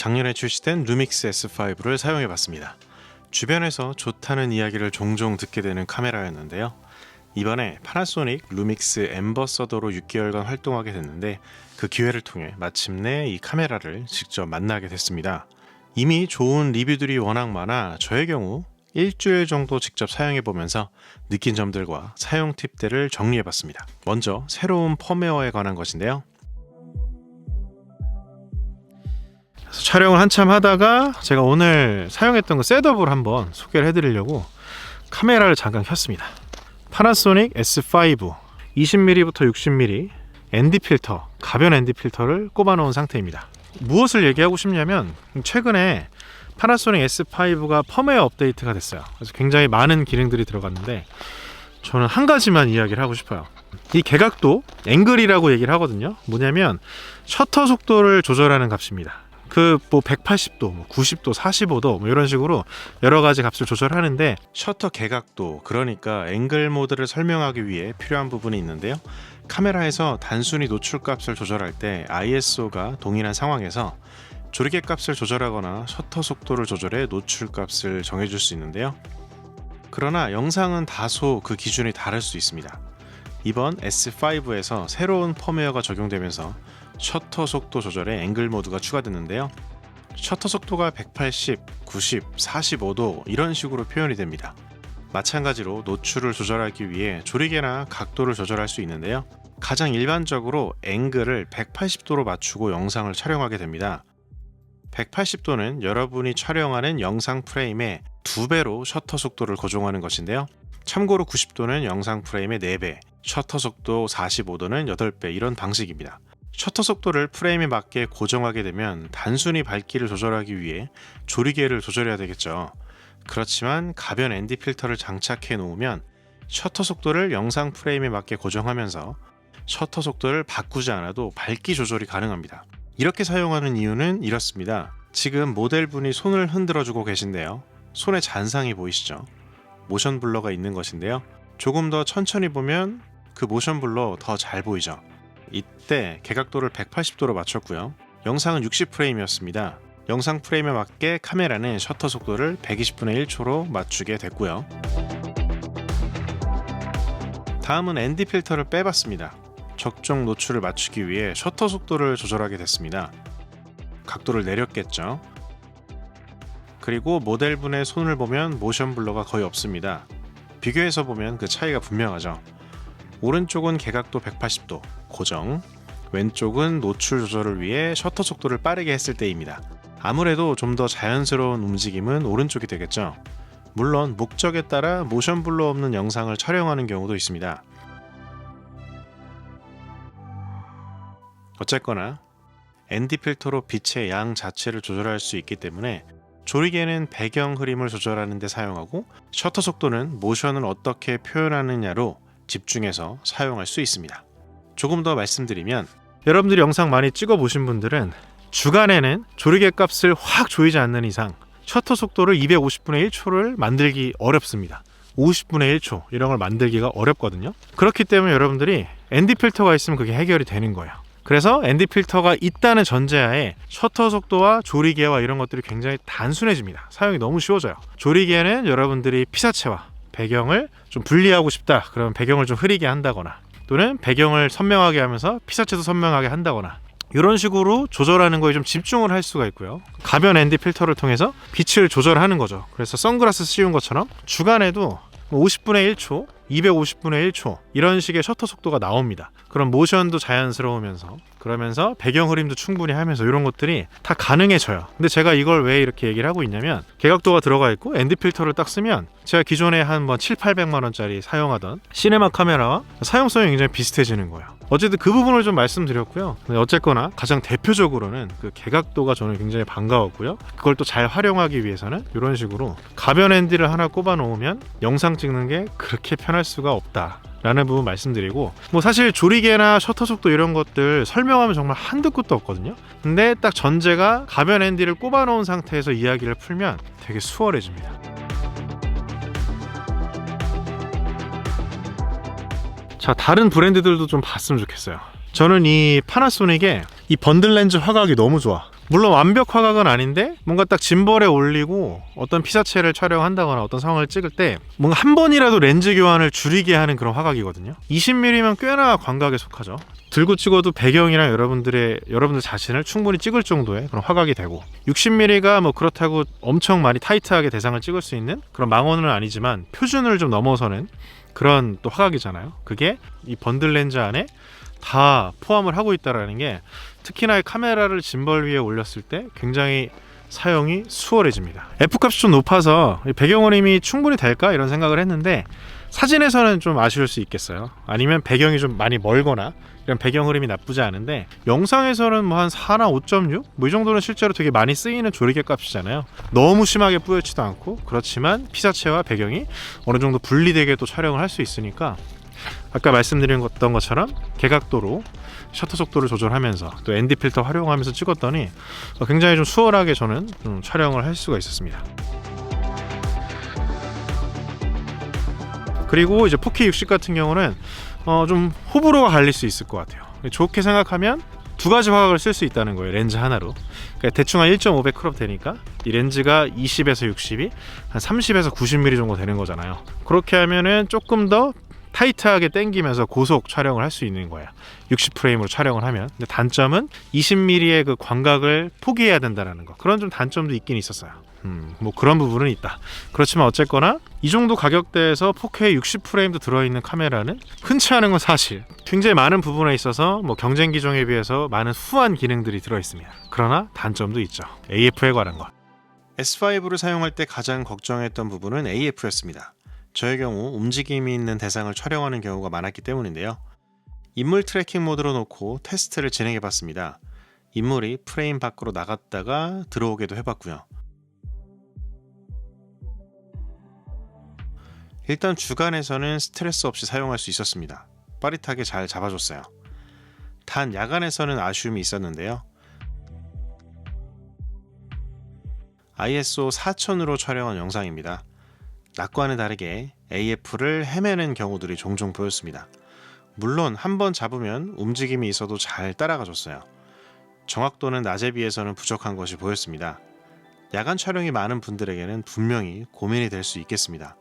작년에 출시된 루믹스 S5를 사용해봤습니다. 주변에서 좋다는 이야기를 종종 듣게 되는 카메라였는데요. 이번에 파나소닉 루믹스 앰버서더로 6개월간 활동하게 됐는데 그 기회를 통해 마침내 이 카메라를 직접 만나게 됐습니다. 이미 좋은 리뷰들이 워낙 많아 저의 경우 일주일 정도 직접 사용해보면서 느낀 점들과 사용 팁들을 정리해봤습니다. 먼저 새로운 펌웨어에 관한 것인데요. 촬영을 한참 하다가 제가 오늘 사용했던 그 셋업을 한번 소개를 해드리려고 카메라를 잠깐 켰습니다. 파나소닉 S5 20mm부터 60mm ND 필터, 가변 ND 필터를 꼽아 놓은 상태입니다. 무엇을 얘기하고 싶냐면 최근에 파나소닉 S5가 펌웨어 업데이트가 됐어요. 그래서 굉장히 많은 기능들이 들어갔는데 저는 한 가지만 이야기를 하고 싶어요. 이 개각도 앵글이라고 얘기를 하거든요. 뭐냐면 셔터 속도를 조절하는 값입니다. 그 뭐 180도, 90도, 45도 뭐 이런 식으로 여러 가지 값을 조절하는데 셔터 개각도, 그러니까 앵글 모드를 설명하기 위해 필요한 부분이 있는데요. 카메라에서 단순히 노출 값을 조절할 때 ISO가 동일한 상황에서 조리개 값을 조절하거나 셔터 속도를 조절해 노출 값을 정해줄 수 있는데요. 그러나 영상은 다소 그 기준이 다를 수 있습니다. 이번 S5에서 새로운 펌웨어가 적용되면서 셔터 속도 조절에 앵글 모드가 추가됐는데요. 셔터 속도가 180, 90, 45도 이런 식으로 표현이 됩니다. 마찬가지로 노출을 조절하기 위해 조리개나 각도를 조절할 수 있는데요. 가장 일반적으로 앵글을 180도로 맞추고 영상을 촬영하게 됩니다. 180도는 여러분이 촬영하는 영상 프레임의 2배로 셔터 속도를 고정하는 것인데요. 참고로 90도는 영상 프레임의 4배, 셔터 속도 45도는 8배 이런 방식입니다. 셔터 속도를 프레임에 맞게 고정하게 되면 단순히 밝기를 조절하기 위해 조리개를 조절해야 되겠죠. 그렇지만 가변 ND 필터를 장착해 놓으면 셔터 속도를 영상 프레임에 맞게 고정하면서 셔터 속도를 바꾸지 않아도 밝기 조절이 가능합니다. 이렇게 사용하는 이유는 이렇습니다. 지금 모델분이 손을 흔들어 주고 계신데요. 손에 잔상이 보이시죠? 모션 블러가 있는 것인데요. 조금 더 천천히 보면 그 모션 블러 더 잘 보이죠? 이때 개각도를 180도로 맞췄고요. 영상은 60프레임이었습니다. 영상 프레임에 맞게 카메라는 셔터 속도를 120분의 1초로 맞추게 됐고요. 다음은 ND 필터를 빼봤습니다. 적정 노출을 맞추기 위해 셔터 속도를 조절하게 됐습니다. 각도를 내렸겠죠. 그리고 모델분의 손을 보면 모션 블러가 거의 없습니다. 비교해서 보면 그 차이가 분명하죠. 오른쪽은 개각도 180도 고정, 왼쪽은 노출 조절을 위해 셔터 속도를 빠르게 했을 때입니다. 아무래도 좀 더 자연스러운 움직임은 오른쪽이 되겠죠. 물론 목적에 따라 모션 블러 없는 영상을 촬영하는 경우도 있습니다. 어쨌거나 ND 필터로 빛의 양 자체를 조절할 수 있기 때문에 조리개는 배경 흐림을 조절하는 데 사용하고 셔터 속도는 모션을 어떻게 표현하느냐로 집중해서 사용할 수 있습니다. 조금 더 말씀드리면 여러분들이 영상 많이 찍어 보신 분들은 주간에는 조리개 값을 확 조이지 않는 이상 셔터 속도를 250분의 1초를 만들기 어렵습니다. 50분의 1초 이런 걸 만들기가 어렵거든요. 그렇기 때문에 여러분들이 ND 필터가 있으면 그게 해결이 되는 거예요. 그래서 ND 필터가 있다는 전제하에 셔터 속도와 조리개와 이런 것들이 굉장히 단순해집니다. 사용이 너무 쉬워져요. 조리개는 여러분들이 피사체와 배경을 좀 분리하고 싶다 그러면 배경을 좀 흐리게 한다거나 또는 배경을 선명하게 하면서 피사체도 선명하게 한다거나 이런 식으로 조절하는 거에 좀 집중을 할 수가 있고요. 가변 ND 필터를 통해서 빛을 조절하는 거죠. 그래서 선글라스 씌운 것처럼 주간에도 50분의 1초, 250분의 1초 이런 식의 셔터 속도가 나옵니다. 그럼 모션도 자연스러우면서 그러면서 배경 흐림도 충분히 하면서 이런 것들이 다 가능해져요. 근데 제가 이걸 왜 이렇게 얘기를 하고 있냐면 개각도가 들어가 있고 ND 필터를 딱 쓰면 제가 기존에 한 7,800만 원짜리 사용하던 시네마 카메라와 사용성이 굉장히 비슷해지는 거예요. 어쨌든 그 부분을 좀 말씀드렸고요. 어쨌거나 가장 대표적으로는 그 개각도가 저는 굉장히 반가웠고요. 그걸 또 잘 활용하기 위해서는 이런 식으로 가변 ND를 하나 꼽아 놓으면 영상 찍는 게 그렇게 편할 수가 없다 라는 부분 말씀드리고, 사실 조리개나 셔터 속도 이런 것들 설명하면 정말 한두 끝도 없거든요. 근데 딱 전제가 가변 ND를 꼽아 놓은 상태에서 이야기를 풀면 되게 수월해집니다. 자, 다른 브랜드들도 좀 봤으면 좋겠어요. 저는 이 파나소닉의 이 번들 렌즈 화각이 너무 좋아. 물론 완벽 화각은 아닌데 뭔가 딱 짐벌에 올리고 어떤 피사체를 촬영한다거나 어떤 상황을 찍을 때 뭔가 한 번이라도 렌즈 교환을 줄이게 하는 그런 화각이거든요. 20mm면 꽤나 광각에 속하죠. 들고 찍어도 배경이랑 여러분들 자신을 충분히 찍을 정도의 그런 화각이 되고, 60mm가 뭐 그렇다고 엄청 많이 타이트하게 대상을 찍을 수 있는 그런 망원은 아니지만 표준을 좀 넘어서는 그런 또 화각이잖아요. 그게 이 번들 렌즈 안에 다 포함을 하고 있다라는 게 특히나 이 카메라를 짐벌 위에 올렸을 때 굉장히 사용이 수월해집니다. F값이 좀 높아서 배경 어림이 충분히 될까 이런 생각을 했는데, 사진에서는 좀 아쉬울 수 있겠어요. 아니면 배경이 좀 많이 멀거나 이런 배경 흐름이 나쁘지 않은데, 영상에서는 뭐 한 4나 5.6? 뭐 이 정도는 실제로 되게 많이 쓰이는 조리개 값이잖아요. 너무 심하게 뿌옇지도 않고, 그렇지만 피사체와 배경이 어느 정도 분리되게 또 촬영을 할 수 있으니까 아까 말씀드렸던 것처럼 개각도로 셔터 속도를 조절하면서 또 ND 필터 활용하면서 찍었더니 굉장히 좀 수월하게 저는 좀 촬영을 할 수가 있었습니다. 그리고 이제 4K 60 같은 경우는 좀 호불호가 갈릴 수 있을 것 같아요. 좋게 생각하면 두 가지 화각을 쓸 수 있다는 거예요. 렌즈 하나로. 그러니까 대충 한 1.5배 크롭 되니까 이 렌즈가 20에서 60이 한 30에서 90mm 정도 되는 거잖아요. 그렇게 하면은 조금 더 타이트하게 당기면서 고속 촬영을 할 수 있는 거야. 60프레임으로 촬영을 하면. 근데 단점은 20mm의 그 광각을 포기해야 된다는 거. 그런 좀 단점도 있긴 있었어요. 뭐 그런 부분은 있다. 그렇지만 어쨌거나 이 정도 가격대에서 4K 60프레임도 들어있는 카메라는 흔치 않은 건 사실. 굉장히 많은 부분에 있어서 뭐 경쟁 기종에 비해서 많은 후한 기능들이 들어있습니다. 그러나 단점도 있죠. AF에 관한 것. S5를 사용할 때 가장 걱정했던 부분은 AF였습니다. 저의 경우 움직임이 있는 대상을 촬영하는 경우가 많았기 때문인데요. 인물 트래킹 모드로 놓고 테스트를 진행해 봤습니다. 인물이 프레임 밖으로 나갔다가 들어오게도 해봤고요. 일단 주간에서는 스트레스 없이 사용할 수 있었습니다. 빠릿하게 잘 잡아줬어요. 단 야간에서는 아쉬움이 있었는데요. ISO 4000으로 촬영한 영상입니다. 낮과는 다르게 AF를 헤매는 경우들이 종종 보였습니다. 물론 한번 잡으면 움직임이 있어도 잘 따라가 줬어요. 정확도는 낮에 비해서는 부족한 것이 보였습니다. 야간 촬영이 많은 분들에게는 분명히 고민이 될 수 있겠습니다.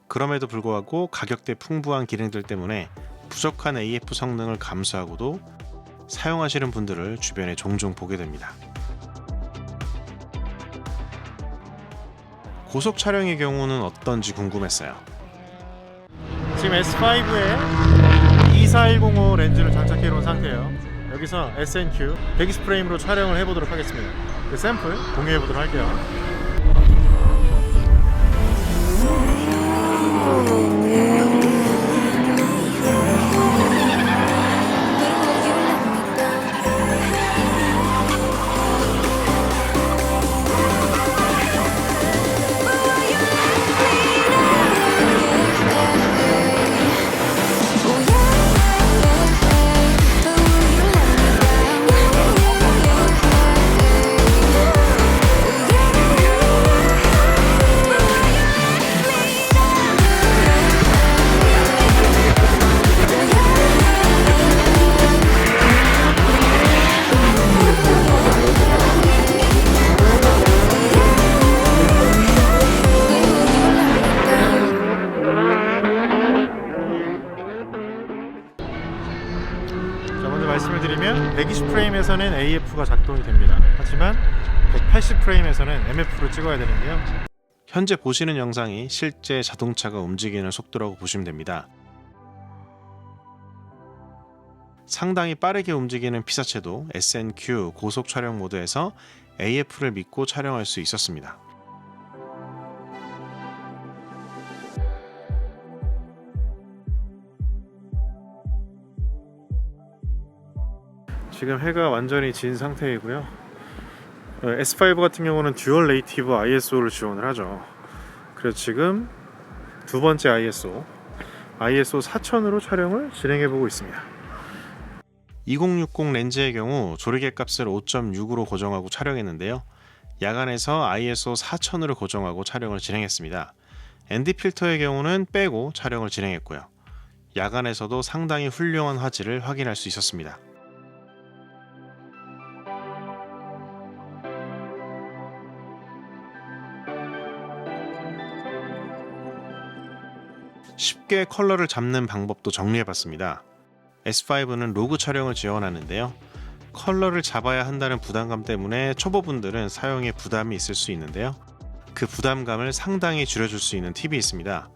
그럼에도 불구하고 가격대 풍부한 기능들 때문에 부족한 AF 성능을 감수하고도 사용하시는 분들을 주변에 종종 보게 됩니다. 고속 촬영의 경우는 어떤지 궁금했어요. 지금 S5에 24105 렌즈를 장착해 놓은 상태예요. 여기서 SNQ 120프레임으로 촬영을 해보도록 하겠습니다. 그 샘플 공유해 보도록 할게요. 말씀을 드리면 120프레임에서는 AF가 작동이 됩니다. 하지만 180프레임에서는 MF로 찍어야 되는데요. 현재 보시는 영상이 실제 자동차가 움직이는 속도라고 보시면 됩니다. 상당히 빠르게 움직이는 피사체도 SNQ 고속 촬영 모드에서 AF를 믿고 촬영할 수 있었습니다. 지금 해가 완전히 진 상태이고요. S5 같은 경우는 듀얼 네이티브 ISO를 지원을 하죠. 그래서 지금 두 번째 ISO 4000으로 촬영을 진행해 보고 있습니다. 2060 렌즈의 경우 조리개 값을 5.6으로 고정하고 촬영했는데요. 야간에서 ISO 4000으로 고정하고 촬영을 진행했습니다. ND 필터의 경우는 빼고 촬영을 진행했고요. 야간에서도 상당히 훌륭한 화질을 확인할 수 있었습니다. 쉽게 컬러를 잡는 방법도 정리해봤습니다. S5는 로그 촬영을 지원하는데요. 컬러를 잡아야 한다는 부담감 때문에 초보분들은 사용에 부담이 있을 수 있는데요. 그 부담감을 상당히 줄여줄 수 있는 팁이 있습니다.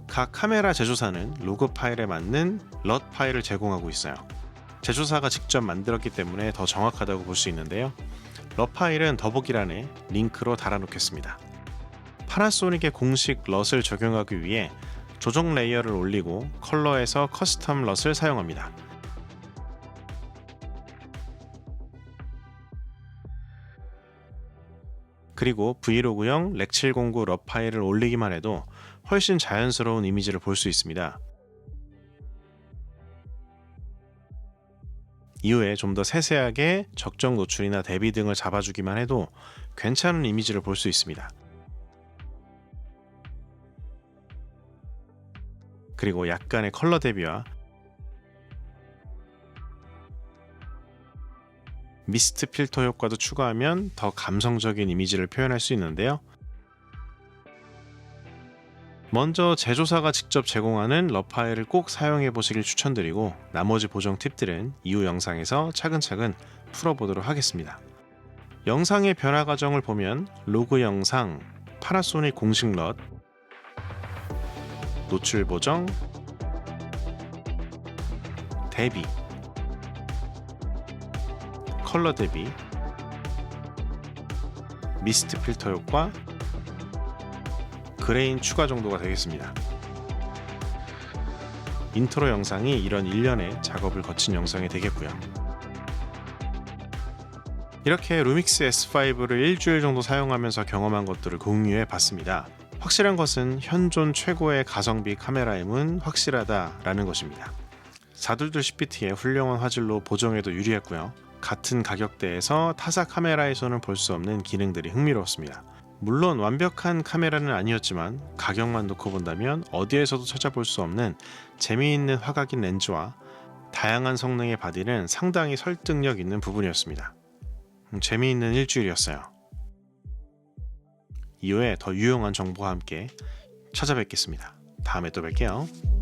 각 카메라 제조사는 로그 파일에 맞는 럿 파일을 제공하고 있어요. 제조사가 직접 만들었기 때문에 더 정확하다고 볼 수 있는데요. 럿 파일은 더보기란에 링크로 달아놓겠습니다. 파나소닉의 공식 럿을 적용하기 위해 조정 레이어를 올리고 컬러에서 커스텀 럿을 사용합니다. 그리고 브이로그용 렉709 럿 파일을 올리기만 해도 훨씬 자연스러운 이미지를 볼 수 있습니다. 이후에 좀 더 세세하게 적정 노출이나 대비 등을 잡아주기만 해도 괜찮은 이미지를 볼 수 있습니다. 그리고 약간의 컬러 대비와 미스트 필터 효과도 추가하면 더 감성적인 이미지를 표현할 수 있는데요. 먼저 제조사가 직접 제공하는 럿 파일을 꼭 사용해 보시길 추천드리고 나머지 보정 팁들은 이후 영상에서 차근차근 풀어보도록 하겠습니다. 영상의 변화 과정을 보면 로그 영상, 파나소닉 공식 럿, 노출 보정, 대비, 컬러 대비, 미스트 필터 효과, 그레인 추가 정도가 되겠습니다. 인트로 영상이 이런 일련의 작업을 거친 영상이 되겠고요. 이렇게 루믹스 S5를 일주일 정도 사용하면서 경험한 것들을 공유해 봤습니다. 확실한 것은 현존 최고의 가성비 카메라임은 확실하다라는 것입니다. 422 CPT의 훌륭한 화질로 보정에도 유리했고요. 같은 가격대에서 타사 카메라에서는 볼 수 없는 기능들이 흥미로웠습니다. 물론 완벽한 카메라는 아니었지만 가격만 놓고 본다면 어디에서도 찾아볼 수 없는 재미있는 화각인 렌즈와 다양한 성능의 바디는 상당히 설득력 있는 부분이었습니다. 재미있는 일주일이었어요. 이후에 더 유용한 정보와 함께 찾아뵙겠습니다. 다음에 또 뵐게요.